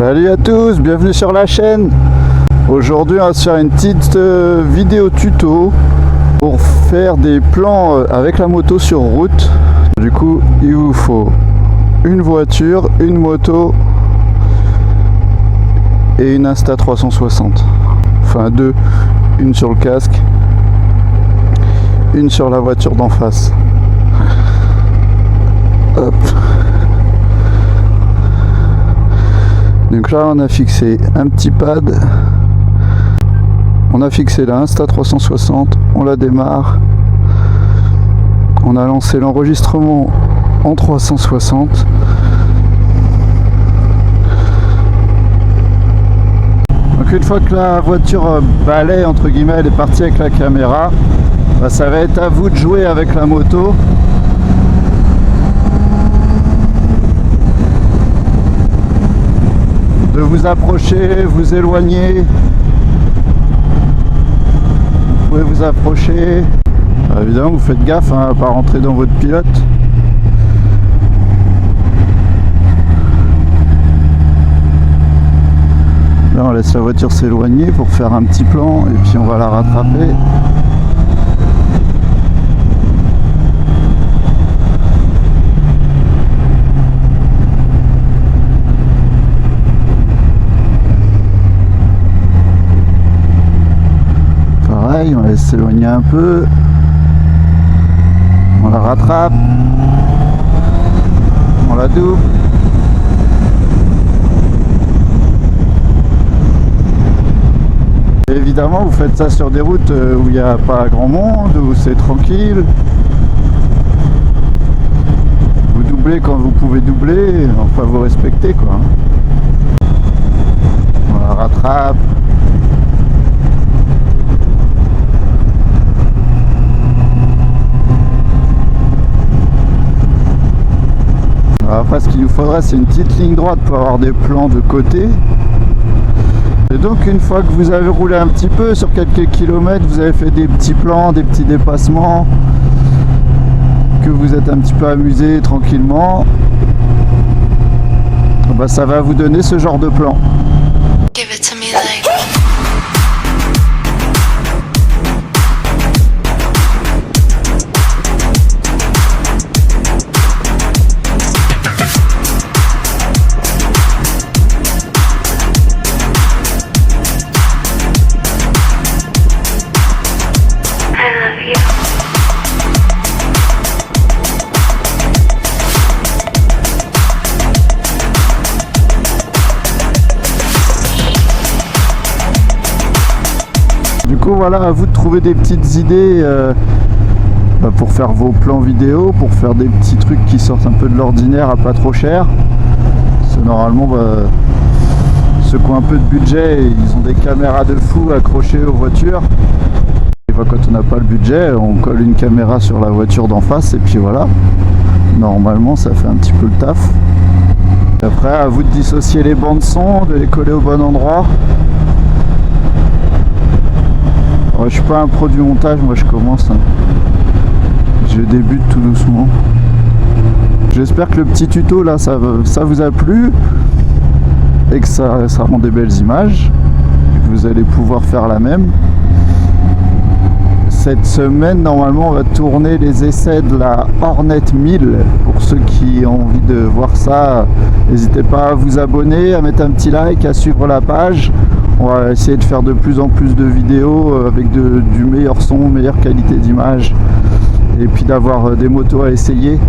Salut à tous, bienvenue sur la chaîne. Aujourd'hui on va se faire une petite vidéo tuto pour faire des plans avec la moto sur route. Du coup il vous faut une voiture, une moto et une Insta360. Enfin deux, une sur le casque, une sur la voiture d'en face. Hop. Donc là on a fixé un petit pad, on a fixé la Insta360, on la démarre, on a lancé l'enregistrement en 360. Donc une fois que la voiture balaye entre guillemets, elle est partie avec la caméra, bah, ça va être à vous de jouer avec la moto. De vous approcher, vous éloigner. Vous pouvez vous approcher. Alors évidemment, vous faites gaffe à ne pas rentrer dans votre pilote. Là, on laisse la voiture s'éloigner pour faire un petit plan et puis on va la rattraper. On laisse s'éloigner un peu, on la rattrape, on la double. Et évidemment vous faites ça sur des routes où il n'y a pas grand monde, où c'est tranquille. Vous doublez quand vous pouvez doubler, enfin vous respectez quoi. On la rattrape. Après ce qu'il nous faudra c'est une petite ligne droite pour avoir des plans de côté. Et donc une fois que vous avez roulé un petit peu sur quelques kilomètres, vous avez fait des petits plans, des petits dépassements, que vous êtes un petit peu amusé tranquillement, bah, ça va vous donner ce genre de plan. Give it to me like... Du coup voilà, à vous de trouver des petites idées pour faire vos plans vidéo, pour faire des petits trucs qui sortent un peu de l'ordinaire à pas trop cher. Parce que normalement ceux qui ont un peu de budget, ils ont des caméras de fou accrochées aux voitures. Et quand on n'a pas le budget, on colle une caméra sur la voiture d'en face et puis voilà. Normalement ça fait un petit peu le taf. Et après à vous de dissocier les bandes son, de les coller au bon endroit. Je suis pas un pro du montage, moi je commence, hein. Je débute tout doucement. J'espère que le petit tuto là ça vous a plu et que ça rend des belles images. Vous allez pouvoir faire la même. Cette semaine normalement on va tourner les essais de la Hornet 1000. Pour ceux qui ont envie de voir ça, n'hésitez pas à vous abonner, à mettre un petit like, à suivre la page. On va essayer de faire de plus en plus de vidéos avec du meilleur son, meilleure qualité d'image et puis d'avoir des motos à essayer.